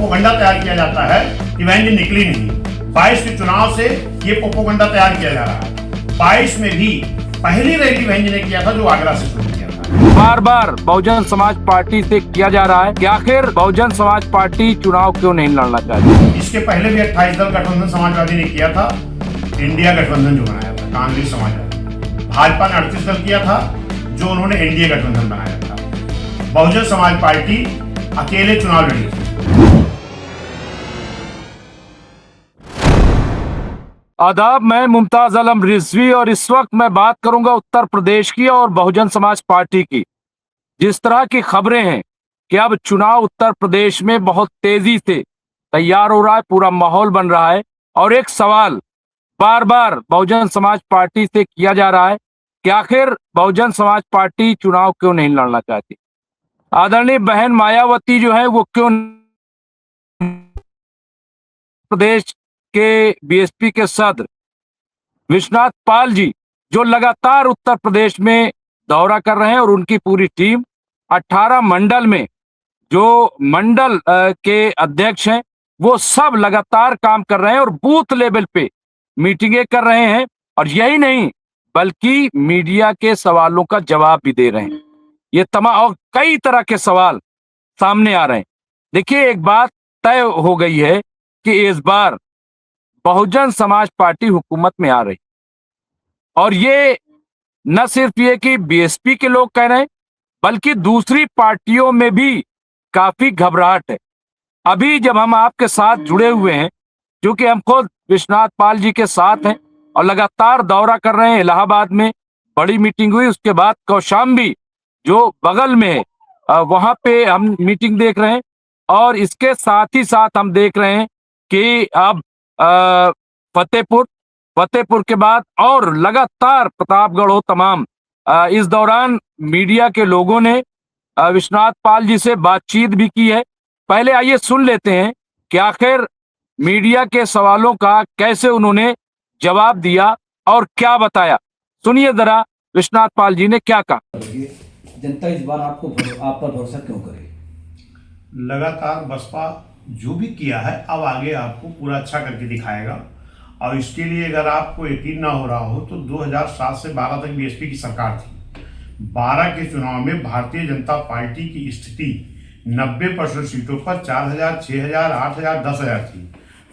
Propaganda तैयार किया जाता है कि बहन जी निकली नहीं। 22 के चुनाव से ये प्रोपोगंडा तैयार किया जा रहा है। 22 में भी पहली रैली बहन जी ने किया था जो आगरा से शुरू किया था। बार बार बहुजन समाज पार्टी से किया जा रहा है कि आखिर बहुजन समाज पार्टी चुनाव क्यों नहीं लड़ना चाहती। इसके पहले भी 28 दल गठबंधन समाजवादी ने किया था, इंडिया गठबंधन जो बनाया था कांग्रेस समाजवादी। भाजपा ने 38 दल किया था जो उन्होंने एनडीए गठबंधन बनाया था। बहुजन समाज पार्टी अकेले चुनाव लड़ी थी। आदाब, मैं मुमताज आलम रिजवी और इस वक्त मैं बात करूंगा उत्तर प्रदेश की और बहुजन समाज पार्टी की। जिस तरह की खबरें हैं कि अब चुनाव उत्तर प्रदेश में बहुत तेजी से तैयार हो रहा है, पूरा माहौल बन रहा है और एक सवाल बार बार बहुजन समाज पार्टी से किया जा रहा है कि आखिर बहुजन समाज पार्टी चुनाव क्यों नहीं लड़ना चाहती। आदरणीय बहन मायावती जो है वो क्यों प्रदेश के बीएसपी के सदर विश्वनाथ पाल जी जो लगातार उत्तर प्रदेश में दौरा कर रहे हैं और उनकी पूरी टीम 18 मंडल में जो मंडल के अध्यक्ष हैं वो सब लगातार काम कर रहे हैं और बूथ लेवल पे मीटिंगें कर रहे हैं और यही नहीं बल्कि मीडिया के सवालों का जवाब भी दे रहे हैं। ये तमाम और कई तरह के सवाल सामने आ रहे हैं। देखिए, एक बात तय हो गई है कि इस बार बहुजन समाज पार्टी हुकूमत में आ रही और ये न सिर्फ ये कि बीएसपी के लोग कह रहे हैं बल्कि दूसरी पार्टियों में भी काफी घबराहट है। अभी जब हम आपके साथ जुड़े हुए हैं, क्योंकि हम खुद विश्वनाथ पाल जी के साथ हैं और लगातार दौरा कर रहे हैं, इलाहाबाद में बड़ी मीटिंग हुई, उसके बाद कौशाम्बी जो बगल में है वहां पे हम मीटिंग देख रहे हैं और इसके साथ ही साथ हम देख रहे हैं कि अब फतेहपुर के बाद और लगातार प्रतापगढ़ हो तमाम। इस दौरान मीडिया के लोगों ने विश्वनाथ पाल जी से बातचीत भी की है। पहले आइए सुन लेते हैं कि आखिर मीडिया के सवालों का कैसे उन्होंने जवाब दिया और क्या बताया। सुनिए जरा विश्वनाथ पाल जी ने क्या कहा। जनता इस बार आप पर भरोसा क्यों करे? लगातार बसपा जो भी किया है अब आगे आपको पूरा अच्छा करके दिखाएगा और इसके लिए अगर आपको यकीन ना हो रहा हो तो 2007 से 12 तक बीएसपी की सरकार थी। 12 के चुनाव में भारतीय जनता पार्टी की स्थिति 90% सीटों पर 4000, 6000, 8000, 10000 थी।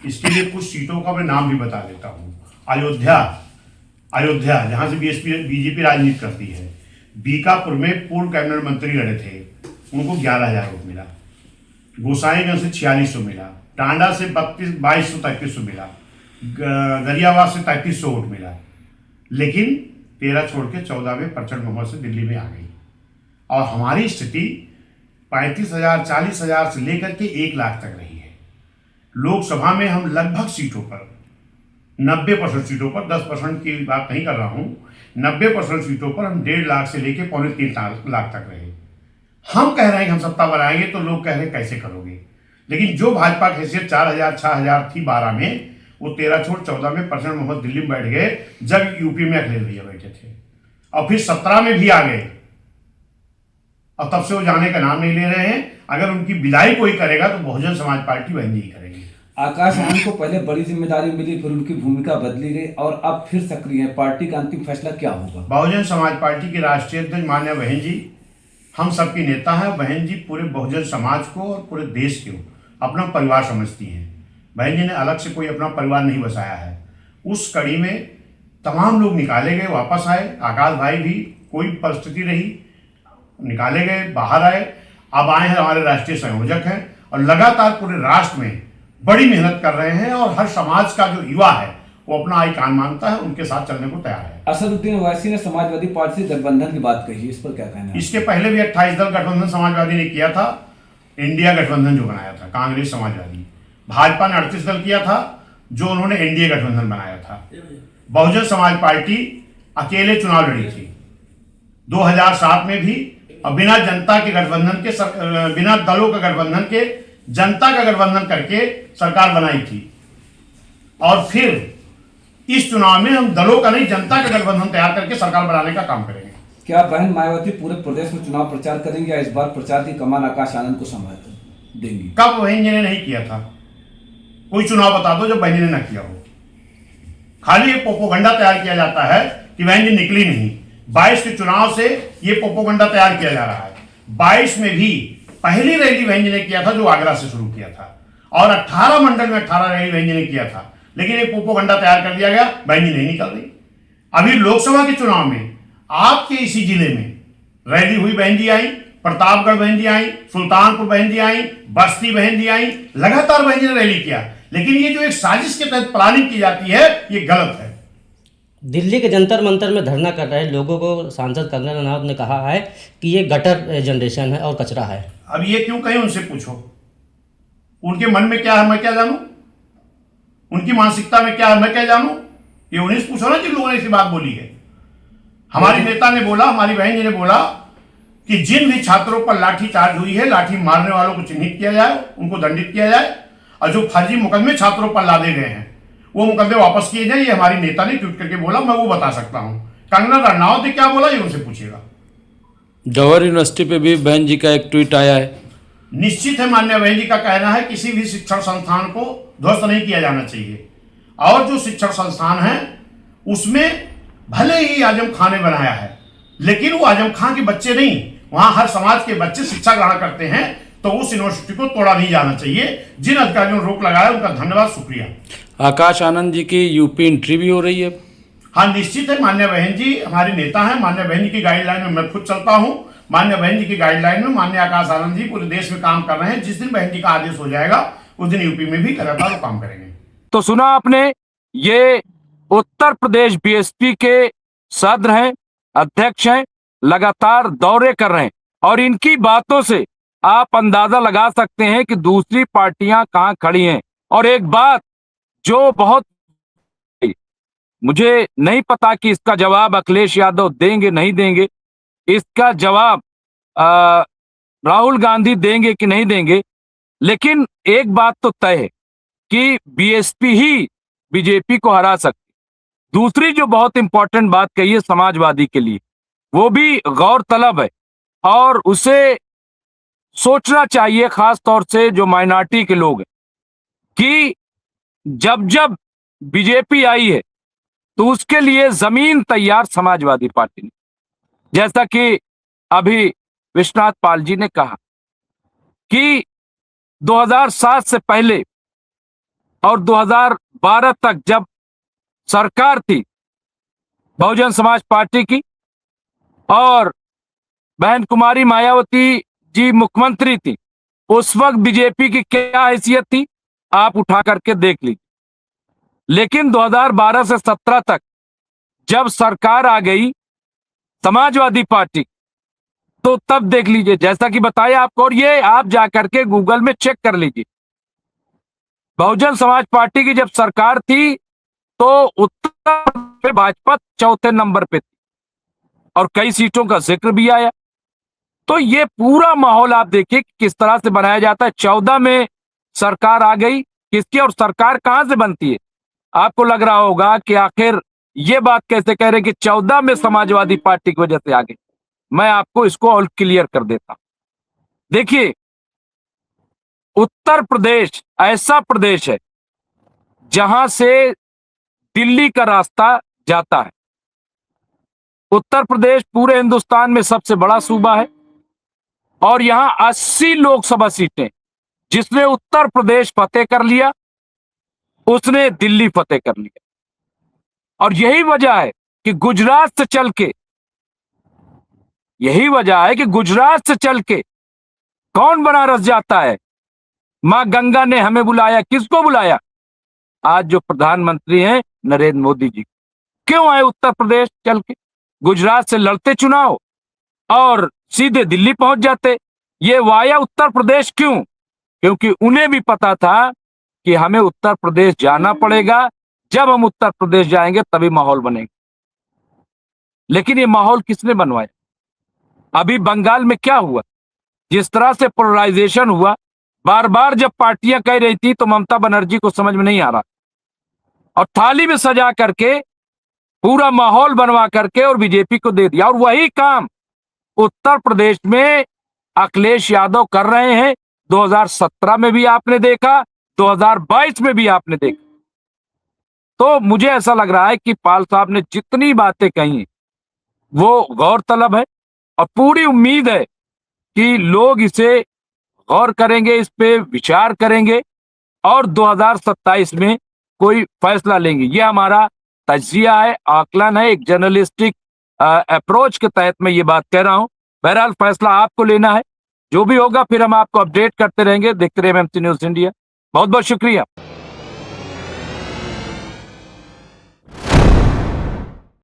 इसके लिए कुछ सीटों का मैं नाम भी बता देता हूँ। अयोध्या जहाँ से बीजेपी राजनीति करती है। बीकापुर में पूर्व कैबिनेट मंत्री लड़े थे, उनको 11000 वोट मिला। गोसाईगंज से 4600 मिला। टांडा से 2200-3300 मिला। गरियावास से 3300 वोट मिला। लेकिन 13 छोड़ के 14 में प्रचंड बहुमत से दिल्ली में आ गई और हमारी स्थिति 35,000, 40,000 से लेकर के 1 लाख तक रही है। लोकसभा में हम लगभग सीटों पर 90% सीटों पर, 10% की बात नहीं कर रहा हूं, 90% सीटों पर हम 1.5 लाख से लेकर 2.25 लाख तक रहे। हम कह रहे हैं कि हम सत्ता बनाएंगे तो लोग कह रहे हैं कैसे करोगे। लेकिन जो भाजपा की हैसियत 4000, 6000 थी 12 में, वो 13 छोड़ 14 में प्रचंड बहुमत दिल्ली में बैठ गए जब यूपी में अखिलेश भैया बैठे थे और फिर 17 में भी आ गए और तब से वो जाने का नाम नहीं ले रहे हैं। अगर उनकी विदाई कोई करेगा तो बहुजन समाज पार्टी वही करेगी। आकाश आनंद को पहले बड़ी जिम्मेदारी मिली, फिर उनकी भूमिका बदली गई और अब फिर सक्रिय है। पार्टी का अंतिम फैसला क्या होगा? बहुजन समाज पार्टी की राष्ट्रीय अध्यक्ष माननीय बहन जी हम सबकी नेता हैं। बहन जी पूरे बहुजन समाज को और पूरे देश को अपना परिवार समझती हैं। बहन जी ने अलग से कोई अपना परिवार नहीं बसाया है। उस कड़ी में तमाम लोग निकाले गए, वापस आए। आकाश भाई भी कोई परिस्थिति रही, निकाले गए, बाहर आए, अब आए हैं, हमारे राष्ट्रीय संयोजक हैं और लगातार पूरे राष्ट्र में बड़ी मेहनत कर रहे हैं और हर समाज का जो युवा है वो अपना आई कान मानता है, उनके साथ चलने को तैयार है। असदुद्दीन ओवैसी ने समाजवादी पार्टी से गठबंधन की बात कही, इस पर क्या कहना है? इसके पहले भी 28 दल गठबंधन समाजवादी ने किया था, इंडिया गठबंधन जो बनाया था कांग्रेस समाजवादी। भाजपा ने 38 दल किया था जो उन्होंने एनडीए गठबंधन बनाया था। बहुजन समाज पार्टी अकेले चुनाव लड़ी थी 2007 में भी और बिना जनता के गठबंधन के बिना दलों का गठबंधन के जनता का गठबंधन करके सरकार बनाई थी। और फिर इस चुनाव में हम दलों का नहीं जनता का गठबंधन तैयार करके सरकार बनाने का काम करेंगे। क्या बहन मायावती पूरे प्रदेश में चुनाव प्रचार करेंगे या इस बार प्रचार की कमान आकाश आनंद को संभालेंगे? देंगी। कब बहन जी ने नहीं किया था? कोई चुनाव बता दो जब बहन जी ने ना किया हो। खाली ये पोपोगंडा तैयार किया जाता है कि बहन जी निकली नहीं। 22 के चुनाव से ये पोपोगंडा तैयार किया जा रहा है। 22 में भी पहली रैली बहन जी ने किया था जो आगरा से शुरू किया था, और 18 मंडल में 18 रैली बहन जी ने किया था, लेकिन एक पोपोगंडा तैयार कर दिया गया, बहन जी नहीं निकल रही। अभी लोकसभा के चुनाव में आपके इसी जिले में रैली हुई, बहन जी आई, प्रतापगढ़ बहन जी आई, सुल्तानपुर बहन जी आई, बस्ती बहन जी आई, लगातार बहन जी ने रैली किया। लेकिन ये जो एक साजिश के तहत प्लानिंग की जाती है, ये गलत है। दिल्ली के जंतर मंतर में धरना कर रहे लोगों को सांसद कंगना रनौत ने कहा है कि ये गटर जनरेशन है और कचरा है। अब ये क्यों कहें, उनसे पूछो उनके मन में क्या है, मैं क्या जानूं? उनकी मानसिकता में क्या है, मैं क्या जानूं? ये उन्हें से पूछो ना जिन लोगों ने ऐसी बात बोली है। हमारी नेता ने बोला, हमारी बहन जी ने बोला कि जिन भी छात्रों पर लाठी चार्ज हुई है, लाठी मारने वालों को चिन्हित किया जाए, उनको दंडित किया जाए, और जो फर्जी मुकदमे छात्रों पर लादे गए हैं वो मुकदमे वापस किए जाए। ये हमारी नेता ने ट्वीट करके बोला, मैं वो बता सकता हूं। कंगना रनौत ने क्या बोला ये उनसे पूछिएगा। जवाहर यूनिवर्सिटी पे भी बहन जी का एक ट्वीट आया है। निश्चित है, माननीय बहन जी का कहना है किसी भी शिक्षण संस्थान को ध्वस्त नहीं किया जाना चाहिए, और जो शिक्षण संस्थान है उसमें भले ही आजम खां ने बनाया है, लेकिन वो आजम खां के बच्चे नहीं, वहां हर समाज के बच्चे शिक्षा ग्रहण करते हैं, तो उस यूनिवर्सिटी को तोड़ा नहीं जाना चाहिए। जिन अधिकारियों ने रोक लगाया उनका धन्यवाद, शुक्रिया। आकाश आनंद जी की यूपी एंट्री भी हो रही है। हाँ, निश्चित है, माननीय बहन जी हमारी नेता है। माननीय बहन जी की गाइडलाइन में मैं खुद चलता हूं। माननीय बहन जी की गाइडलाइन में माननीय आकाश आनंद जी पूरे देश में काम कर रहे हैं। जिस दिन बहन जी का आदेश हो जाएगा उस दिन यूपी में भी लगातार काम करेंगे। तो सुना आपने, ये उत्तर प्रदेश बीएसपी के सदर हैं, अध्यक्ष हैं, लगातार दौरे कर रहे हैं, और इनकी बातों से आप अंदाजा लगा सकते हैं कि दूसरी पार्टियां कहां खड़ी हैं। और एक बात जो बहुत, मुझे नहीं पता कि इसका जवाब अखिलेश यादव देंगे नहीं देंगे, इसका जवाब राहुल गांधी देंगे कि नहीं देंगे, लेकिन एक बात तो तय है कि बीएसपी ही बीजेपी को हरा सकती। दूसरी जो बहुत इंपॉर्टेंट बात कही है समाजवादी के लिए, वो भी गौरतलब है और उसे सोचना चाहिए, खास तौर से जो माइनॉरिटी के लोग हैं, कि जब जब बीजेपी आई है तो उसके लिए जमीन तैयार समाजवादी पार्टी ने, जैसा कि अभी विश्वनाथ पाल जी ने कहा कि 2007 से पहले और 2012 तक जब सरकार थी बहुजन समाज पार्टी की और बहन कुमारी मायावती जी मुख्यमंत्री थी, उस वक्त बीजेपी की क्या हैसियत थी आप उठा करके देख लीजिए। लेकिन 2012 से 17 तक जब सरकार आ गई समाजवादी पार्टी, तो तब देख लीजिए, जैसा कि बताया आपको, और ये आप जाकर के गूगल में चेक कर लीजिए। बहुजन समाज पार्टी की जब सरकार थी तो उत्तर में भाजपा चौथे नंबर पे थी और कई सीटों का जिक्र भी आया। तो ये पूरा माहौल आप देखिए किस तरह से बनाया जाता है। 14 में सरकार आ गई किसकी, और सरकार कहां से बनती है? आपको लग रहा होगा कि आखिर ये बात कैसे कह रहे कि 14 में समाजवादी पार्टी की वजह से आ गई। मैं आपको इसको और क्लियर कर देता हूं। देखिए, उत्तर प्रदेश ऐसा प्रदेश है जहां से दिल्ली का रास्ता जाता है। उत्तर प्रदेश पूरे हिंदुस्तान में सबसे बड़ा सूबा है और यहां 80 लोकसभा सीटें, जिसने उत्तर प्रदेश फतेह कर लिया उसने दिल्ली फतेह कर लिया। और यही वजह है कि गुजरात से चल के, यही वजह है कि गुजरात से चल के कौन बनारस जाता है? मां गंगा ने हमें बुलाया। किसको बुलाया? आज जो प्रधानमंत्री हैं नरेंद्र मोदी जी। क्यों आए उत्तर प्रदेश चल के? गुजरात से लड़ते चुनाव और सीधे दिल्ली पहुंच जाते। ये वाया उत्तर प्रदेश क्यों? क्योंकि उन्हें भी पता था कि हमें उत्तर प्रदेश जाना पड़ेगा, जब हम उत्तर प्रदेश जाएंगे तभी माहौल बनेगा। लेकिन ये माहौल किसने बनवाया? अभी बंगाल में क्या हुआ? जिस तरह से पोलराइजेशन हुआ, बार बार जब पार्टियां कह रही थी तो ममता बनर्जी को समझ में नहीं आ रहा, और थाली में सजा करके पूरा माहौल बनवा करके और बीजेपी को दे दिया। और वही काम उत्तर प्रदेश में अखिलेश यादव कर रहे हैं, 2017 में भी आपने देखा, 2022 में भी आपने देखा। तो मुझे ऐसा लग रहा है कि पाल साहब ने जितनी बातें कही वो गौरतलब है, और पूरी उम्मीद है कि लोग इसे गौर करेंगे, इस पे विचार करेंगे और 2027 में कोई फैसला लेंगे। ये हमारा तज्जिया है, आकलन है, एक जर्नलिस्टिक अप्रोच के तहत मैं ये बात कह रहा हूं। बहरहाल फैसला आपको लेना है, जो भी होगा फिर हम आपको अपडेट करते रहेंगे। देखते रहिए एमएमसी न्यूज़ इंडिया। बहुत बहुत शुक्रिया।